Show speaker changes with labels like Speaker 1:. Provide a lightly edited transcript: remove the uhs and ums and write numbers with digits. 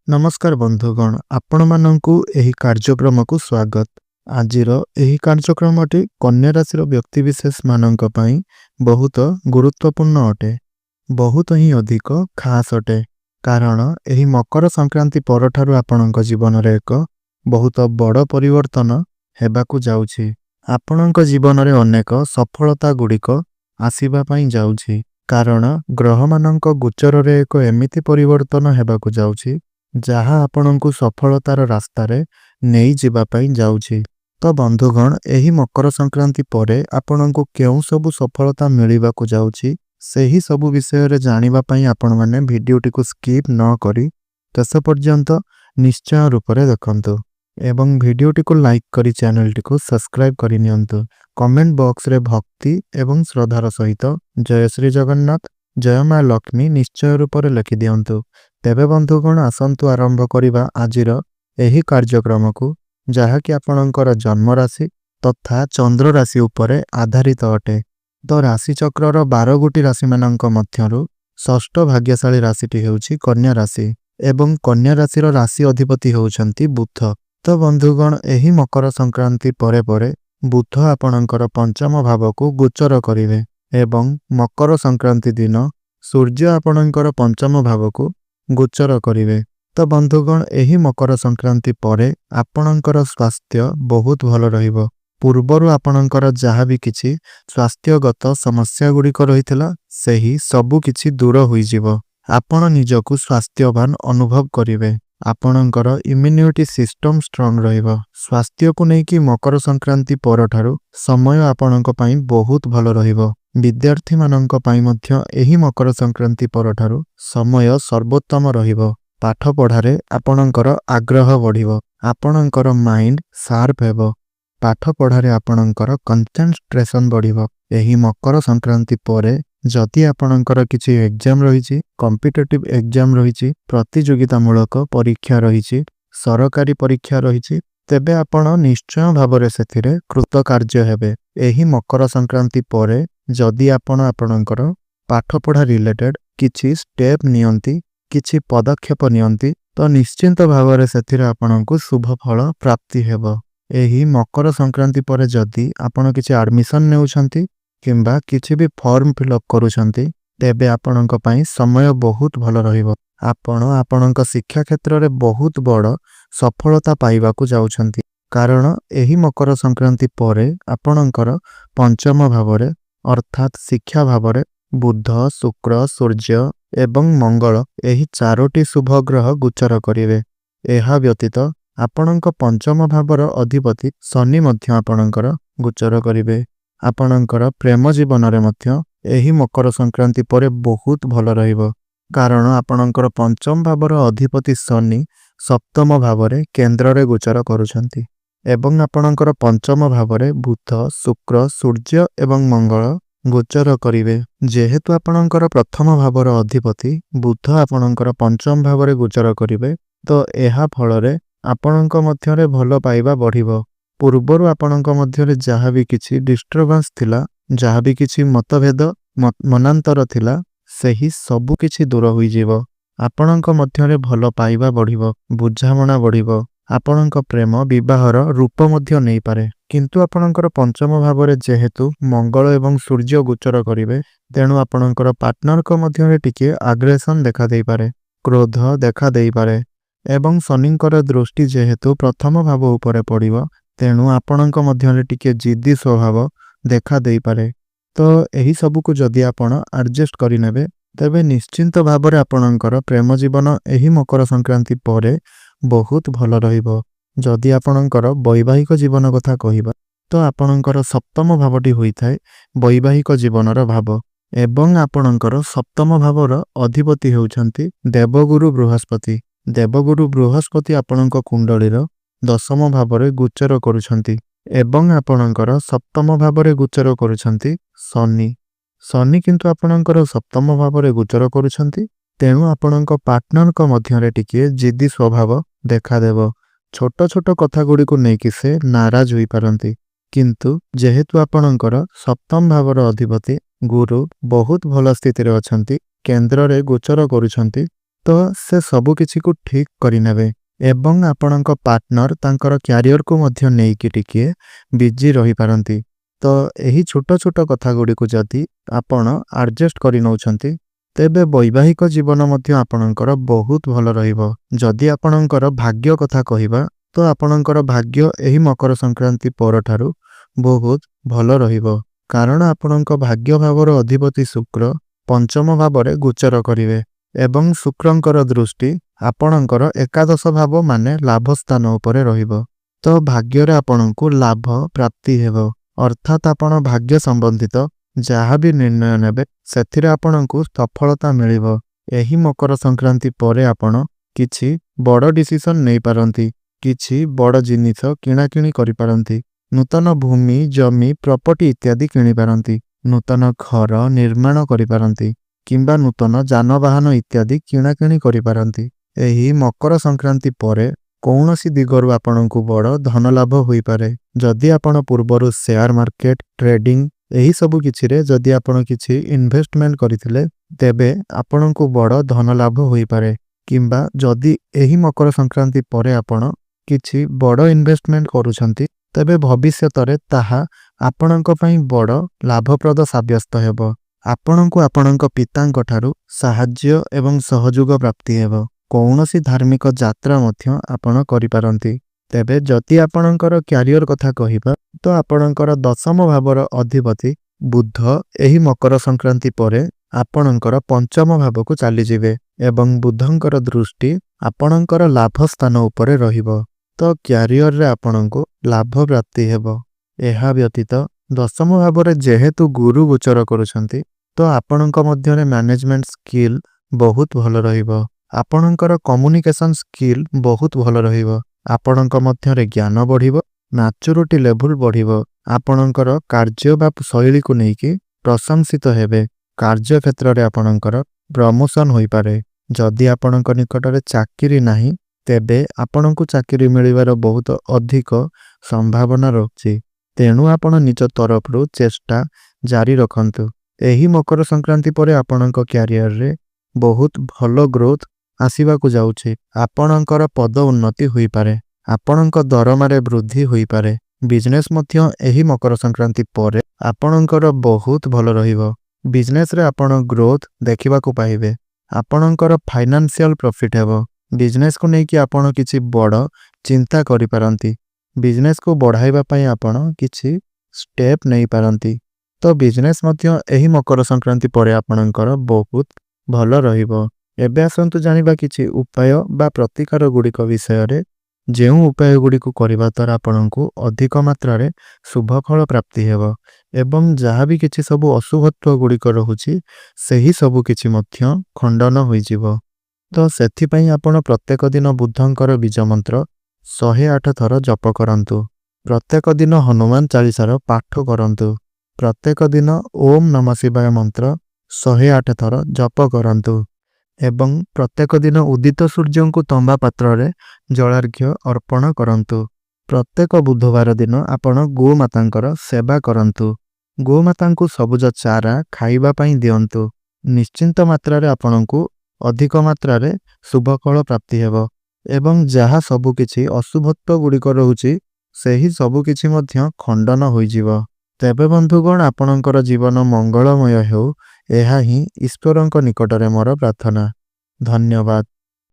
Speaker 1: नमस्कार बंधुगण आपण मानंकु एही कार्यक्रमकु स्वागत। आजिर एही कार्यक्रमटी कन्या राशि व्यक्ति विशेष मानंक पई बहुत गुरुत्वपूर्ण अटे, बहुत ही अधिक खास अटे। कारण एही मकर संक्रांति परठारु आपणक जीवन रे एक बहुत बड़ परिवर्तन हेबाकु जाउछि। आपणक जीवन रे अनेक सफलता गुड़िक आसीबा पई जाउछि। कारण ग्रह मानंक गोचर रे एक एमिति परिवर्तन हेबाकु जाउछि जहा आपणकु सफलतार रास्तारे नहीं जिबा पई जाउछि। तो बंधुगण एही मकर संक्रांति परे आपणकु केउ सबु सफलता मिलिबाकु जाउछि सेही सबु विषय रे जानिबा पई आपण माने वीडियोटी को स्किप न करी शेष पर्यंत निश्चय रूप रे देखंतु एवं वीडियोटी को लाइक करी चैनलटी को सब्सक्राइब करि नियंतु। कमेंट बॉक्स रे भक्ति एवं श्रद्धार सहित जय श्री जगन्नाथ जय मां लक्ष्मी निश्चय रूप रे लिखि दियंतु। तेबे बंधुगण आसंतु आरंभ करिबा आजिर एही कार्यक्रम को जहा कि आपणकर जन्म राशि तथा चंद्र राशि उपरे आधारित अटे। तो राशि चक्रर 12 गोटी राशि मानक मध्यरु षष्ठ भाग्यशाली राशिटी हेउछि कन्या राशि एवं कन्या राशिर राशि अधिपति हेउछंती बुध। तो बंधुगण एही मकर संक्रांति परे परे बुध आपणकर पंचम भाव को गोचर करिवे एवं मकर संक्रांति दिन सूर्य आपणकर पंचम भाव को गोचर करिवे। तो बंधुगण एही मकर संक्रांति परे आपणकर स्वास्थ्य बहुत भल रहिबो। पूर्वरु आपणकर जहा भी किछि स्वास्थ्यगत समस्या गुड़िक रहितला सेही सबु किछि दूर होई जिवो। आपण निजकु स्वास्थ्यवान अनुभव करिवे। आपणकर इम्यूनिटी सिस्टम स्ट्रांग रहिबो। स्वास्थ्य को नै कि मकर संक्रांति परठारु समय आपणक पई बहुत भल रहिबो। विद्यार्थी मानंक पई मध्य एही मकर संक्रांति परठारु समय सर्वोत्तम रहिबो। पाठ पढ़ारे आपणकर आग्रह बढ़िबो। आपणकर माइंड शार्प हेबो। पाठ पढ़ारे आपणकर कंसंट्रेशन बढ़िबो। एही मकर संक्रांति परे जदि आपणकर किछि एग्जाम रहिछि, कॉम्पिटिटिव एग्जाम रहिछि, प्रतियोगितामूलक परीक्षा रहिछि, सरकारी परीक्षा रहिछि, तेबे आपण निश्चय भावरे सेथिरे कृतकार्य हेबे। एही मकर संक्रांति परे जदि आपण आपणकर पाठ पढ़ा रिलेटेड किछि स्टेप नियंती, किछि पदक्षेप नियंती, तो निश्चिंत भावरे सेथिरे आपणको शुभ फल प्राप्ति हेबो। एही मकर संक्रांति परे जदि आपण किछि एडमिशन नेउछंती किंबा किछि भी फॉर्म फिलअप करूछंती तेबे आपणक पई समय बहुत भल रहिबो। आपण आपणक शिक्षा क्षेत्र रे बहुत बड़ सफलता पाइबाकु जाउछंती। कारण एही मकर संक्रांति परे आपणकर पंचम भावरे अर्थात शिक्षा भावरे बुध, शुक्र, सूर्य एवं मंगल एही चारोटी शुभ ग्रह गोचर करिवे। एहा व्यतीत आपणक पंचम भावर अधिपति शनि मध्य आपणकर गोचर करिवे। आपणकर प्रेम जीवन रे मध्य एही मकर संक्रांति परे बहुत भल रहिबो। कारण आपणकर पंचम भावर अधिपति शनि सप्तम भावरे केंद्र रे गोचर करूछंती एवं आपणकर पंचम भावरे बुध, शुक्र, सूर्य एवं मंगल गोचर करिवे। जेहेतु आपणकर प्रथम भावर अधिपति बुध आपणकर पंचम भावरे गोचर करिवे, तो एहा फलरे आपणक मध्यरे भल पाइबा बढ़िबो। पूर्वरु आपणक मध्यरे जहा भी किछि डिस्टर्बेंस थिला, जहा भी किछि मतभेद मनांतर थिला, सेही सबु किछि दूर होई जिवो। आपणक मध्यरे भल पाइबा बढ़िबो, बुझामणा बढ़िबो। आपणक प्रेम विवाहर रूप मध्य नहीं पारे। किंतु आपणकर पंचम भावरे जेहेतु मंगल एवं सूर्य गोचर करिवे, तेणु आपणकर पार्टनर को मध्यरे टिके आग्रेशन देखा देई पारे, क्रोध देखा देई पारे एवं शनिंकर दृष्टि जेहेतु प्रथम भाव उपरे पड़िबो, तेणु आपणक मध्यरे टिके जिद्दी स्वभाव देखा देई पारे। तो एही सबु को जदि आपण एडजस्ट करि नेबे तेबे निश्चिंत भावरे आपणकर प्रेम जीवन एही मकर संक्रांति परे बहुत भल रहिबो। जदि आपणकर वैवाहिक जीवन कथा कहिबा तो आपणकर सप्तम भावटी होइथाय वैवाहिक जीवनर भाव एवं आपणकर सप्तम भावर अधिपति हेउछंती देवगुरु बृहस्पति। देवगुरु बृहस्पति आपणक कुंडलीर दशम भावरे गोचर करूछंती एवं आपणकर सप्तम भावरे गोचर करूछंती शनि। शनि किंतु आपणकर सप्तम भावरे गोचर करूछंती, तेणु आपणक पार्टनर को मध्यरे टिके जिद्दी स्वभाव देखा देबो। छोट छोट कथा गुडी को नेकी से नाराज होई पारंती। किंतु जेहेतु आपणकर सप्तम भावर अधिपति गुरु बहुत भल स्थिति रे अछंती, केंद्र रे गोचर करूछंती, ତ ସେ ସବୁ କିଛିକୁ ଠିକ୍ କରିନେବେ ଏବଂ ଆପଣଙ୍କ ପାର୍ଟନର ତାଙ୍କର କ୍ୟାରିୟରକୁ ମଧ୍ୟ ନେଇକି ଟିକିଏ ବିଜି ରହିପାରନ୍ତି। ତ ଏହି ଛୋଟ ଛୋଟ କଥାଗୁଡ଼ିକୁ ଯଦି ଆପଣ ଆଡ଼ଜଷ୍ଟ କରି ନେଉଛନ୍ତି ତେବେ ବୈବାହିକ ଜୀବନ ମଧ୍ୟ ଆପଣଙ୍କର ବହୁତ ଭଲ ରହିବ। ଯଦି ଆପଣଙ୍କର ଭାଗ୍ୟ କଥା କହିବା ତ ଆପଣଙ୍କର ଭାଗ୍ୟ ଏହି ମକର ସଂକ୍ରାନ୍ତି ପରଠାରୁ ବହୁତ ଭଲ ରହିବ, କାରଣ ଆପଣଙ୍କ ଭାଗ୍ୟ ଭାବର ଅଧିପତି ଶୁକ୍ର ପଞ୍ଚମ ଭାବରେ ଗୋଚର କରିବେ ଏବଂ ଶୁକ୍ରଙ୍କର ଦୃଷ୍ଟି ଆପଣଙ୍କର ଏକାଦଶ ଭାବ ମାନେ ଲାଭ ସ୍ଥାନ ଉପରେ ରହିବ। ତ ଭାଗ୍ୟରେ ଆପଣଙ୍କୁ ଲାଭ ପ୍ରାପ୍ତି ହେବ, ଅର୍ଥାତ୍ ଆପଣ ଭାଗ୍ୟ ସମ୍ବନ୍ଧିତ ଯାହା ବି ନିର୍ଣ୍ଣୟ ନେବେ ସେଥିରେ ଆପଣଙ୍କୁ ସଫଳତା ମିଳିବ। ଏହି ମକର ସଂକ୍ରାନ୍ତି ପରେ ଆପଣ କିଛି ବଡ଼ ଡିସିସନ୍ ନେଇପାରନ୍ତି, କିଛି ବଡ଼ ଜିନିଷ କିଣାକିଣି କରିପାରନ୍ତି, ନୂତନ ଭୂମି ଜମି ପ୍ରପର୍ଟି ଇତ୍ୟାଦି କିଣିପାରନ୍ତି, ନୂତନ ଘର ନିର୍ମାଣ କରିପାରନ୍ତି କିମ୍ବା ନୂତନ ଯାନବାହନ ଇତ୍ୟାଦି କିଣାକିଣି କରିପାରନ୍ତି। ଏହି ମକର ସଂକ୍ରାନ୍ତି ପରେ କୌଣସି ଦିଗରୁ ଆପଣଙ୍କୁ ବଡ଼ ଧନଲାଭ ହୋଇପାରେ। ଯଦି ଆପଣ ପୂର୍ବରୁ ସେୟାର ମାର୍କେଟ ଟ୍ରେଡିଂ ଏହିସବୁ କିଛିରେ ଯଦି ଆପଣ କିଛି ଇନଭେଷ୍ଟମେଣ୍ଟ କରିଥିଲେ ତେବେ ଆପଣଙ୍କୁ ବଡ଼ ଧନଲାଭ ହୋଇପାରେ, କିମ୍ବା ଯଦି ଏହି ମକର ସଂକ୍ରାନ୍ତି ପରେ ଆପଣ କିଛି ବଡ଼ ଇନଭେଷ୍ଟମେଣ୍ଟ କରୁଛନ୍ତି ତେବେ ଭବିଷ୍ୟତରେ ତାହା ଆପଣଙ୍କ ପାଇଁ ବଡ଼ ଲାଭପ୍ରଦ ସାବ୍ୟସ୍ତ ହେବ। ଆପଣଙ୍କୁ ଆପଣଙ୍କ ପିତାଙ୍କ ଠାରୁ ସାହାଯ୍ୟ ଏବଂ ସହଯୋଗ ପ୍ରାପ୍ତି ହେବ। କୌଣସି ଧାର୍ମିକ ଯାତ୍ରା ମଧ୍ୟ ଆପଣ କରିପାରନ୍ତି। ତେବେ ଯଦି ଆପଣଙ୍କର କ୍ୟାରିୟର କଥା କହିବା ତ ଆପଣଙ୍କର ଦଶମ ଭାବର ଅଧିପତି ବୁଧ ଏହି ମକର ସଂକ୍ରାନ୍ତି ପରେ ଆପଣଙ୍କର ପଞ୍ଚମ ଭାବକୁ ଚାଲିଯିବେ ଏବଂ ବୁଧଙ୍କର ଦୃଷ୍ଟି ଆପଣଙ୍କର ଲାଭ ସ୍ଥାନ ଉପରେ ରହିବ। ତ କ୍ୟାରିୟରରେ ଆପଣଙ୍କୁ ଲାଭ ପ୍ରାପ୍ତି ହେବ। ଏହା ବ୍ୟତୀତ ଦଶମ ଭାବରେ ଯେହେତୁ ଗୁରୁ ଗୋଚର କରୁଛନ୍ତି ତ ଆପଣଙ୍କ ମଧ୍ୟରେ ମ୍ୟାନେଜମେଣ୍ଟ ସ୍କିଲ୍ ବହୁତ ଭଲ ରହିବ। ଆପଣଙ୍କର କମ୍ୟୁନିକେସନ୍ ସ୍କିଲ୍ ବହୁତ ଭଲ ରହିବ। ଆପଣଙ୍କ ମଧ୍ୟରେ ଜ୍ଞାନ ବଢ଼ିବ, ମ୍ୟାଚୁରିଟି ଲେଭେଲ୍ ବଢ଼ିବ। ଆପଣଙ୍କର କାର୍ଯ୍ୟ ବା ଶୈଳୀକୁ ନେଇକି ପ୍ରଶଂସିତ ହେବେ। କାର୍ଯ୍ୟକ୍ଷେତ୍ରରେ ଆପଣଙ୍କର ପ୍ରମୋସନ୍ ହୋଇପାରେ। ଯଦି ଆପଣଙ୍କ ନିକଟରେ ଚାକିରି ନାହିଁ ତେବେ ଆପଣଙ୍କୁ ଚାକିରି ମିଳିବାର ବହୁତ ଅଧିକ ସମ୍ଭାବନା ରହୁଛି। ତେଣୁ ଆପଣ ନିଜ ତରଫରୁ ଚେଷ୍ଟା ଜାରି ରଖନ୍ତୁ। ଏହି ମକର ସଂକ୍ରାନ୍ତି ପରେ ଆପଣଙ୍କ କ୍ୟାରିୟରରେ ବହୁତ ଭଲ ଗ୍ରୋଥ୍ ଆସିବାକୁ ଯାଉଛି। ଆପଣଙ୍କର ପଦ ଉନ୍ନତି ହୋଇପାରେ, ଆପଣଙ୍କ ଦରମାରେ ବୃଦ୍ଧି ହୋଇପାରେ। ବିଜନେସ୍ ମଧ୍ୟ ଏହି ମକର ସଂକ୍ରାନ୍ତି ପରେ ଆପଣଙ୍କର ବହୁତ ଭଲ ରହିବ। ବିଜନେସ୍ରେ ଆପଣ ଗ୍ରୋଥ୍ ଦେଖିବାକୁ ପାଇବେ। ଆପଣଙ୍କର ଫାଇନାନ୍ସିଆଲ ପ୍ରଫିଟ୍ ହେବ। ବିଜନେସ୍କୁ ନେଇକି ଆପଣ କିଛି ବଡ଼ ଚିନ୍ତା କରିପାରନ୍ତି। ବିଜନେସ୍କୁ ବଢ଼ାଇବା ପାଇଁ ଆପଣ କିଛି ଷ୍ଟେପ୍ ନେଇପାରନ୍ତି। ତ ବିଜନେସ୍ ମଧ୍ୟ ଏହି ମକର ସଂକ୍ରାନ୍ତି ପରେ ଆପଣଙ୍କର ବହୁତ ଭଲ ରହିବ। ଏବେ ଆସନ୍ତୁ ଜାଣିବା କିଛି ଉପାୟ ବା ପ୍ରତିକାର ଗୁଡ଼ିକ ବିଷୟରେ, ଯେଉଁ ଉପାୟ ଗୁଡ଼ିକୁ କରିବା ଦ୍ୱାରା ଆପଣଙ୍କୁ ଅଧିକ ମାତ୍ରାରେ ଶୁଭଫଳ ପ୍ରାପ୍ତି ହେବ ଏବଂ ଯାହା ବି କିଛି ସବୁ ଅଶୁଭତ୍ୱ ଗୁଡ଼ିକ ରହୁଛି ସେହି ସବୁ କିଛି ମଧ୍ୟ ଖଣ୍ଡନ ହୋଇଯିବ। ତ ସେଥିପାଇଁ ଆପଣ ପ୍ରତ୍ୟେକ ଦିନ ବୁଦ୍ଧଙ୍କର ବୀଜ ମନ୍ତ୍ର 108 ଥର ଜପ କରନ୍ତୁ। ପ୍ରତ୍ୟେକ ଦିନ ହନୁମାନ ଚାଳିଶାର ପାଠ କରନ୍ତୁ। ପ୍ରତ୍ୟେକ ଦିନ ଓମ୍ ନମଃ ଶିବାୟ ମନ୍ତ୍ର 108 ଥର ଜପ କରନ୍ତୁ ଏବଂ ପ୍ରତ୍ୟେକ ଦିନ ଉଦିତ ସୂର୍ଯ୍ୟଙ୍କୁ ତମ୍ବା ପାତ୍ରରେ ଜଳାର୍ଘ୍ୟ ଅର୍ପଣ କରନ୍ତୁ। ପ୍ରତ୍ୟେକ ବୁଧବାର ଦିନ ଆପଣ ଗୋମାତାଙ୍କର ସେବା କରନ୍ତୁ। ଗୋମାତାଙ୍କୁ ସବୁଜ ଚାରା ଖାଇବା ପାଇଁ ଦିଅନ୍ତୁ। ନିଶ୍ଚିନ୍ତ ମାତ୍ରାରେ ଆପଣଙ୍କୁ ଅଧିକ ମାତ୍ରାରେ ଶୁଭଫଳ ପ୍ରାପ୍ତି ହେବ ଏବଂ ଯାହା ସବୁକିଛି ଅଶୁଭତ୍ୱ ଗୁଡ଼ିକ ରହୁଛି ସେହି ସବୁକିଛି ମଧ୍ୟ ଖଣ୍ଡନ ହୋଇଯିବ। ତେବେ ବନ୍ଧୁଗଣ, ଆପଣଙ୍କର ଜୀବନ ମଙ୍ଗଳମୟ ହେଉ, ଏହା ହିଁ ଈଶ୍ୱରଙ୍କ ନିକଟରେ ମୋର ପ୍ରାର୍ଥନା। ଧନ୍ୟବାଦ।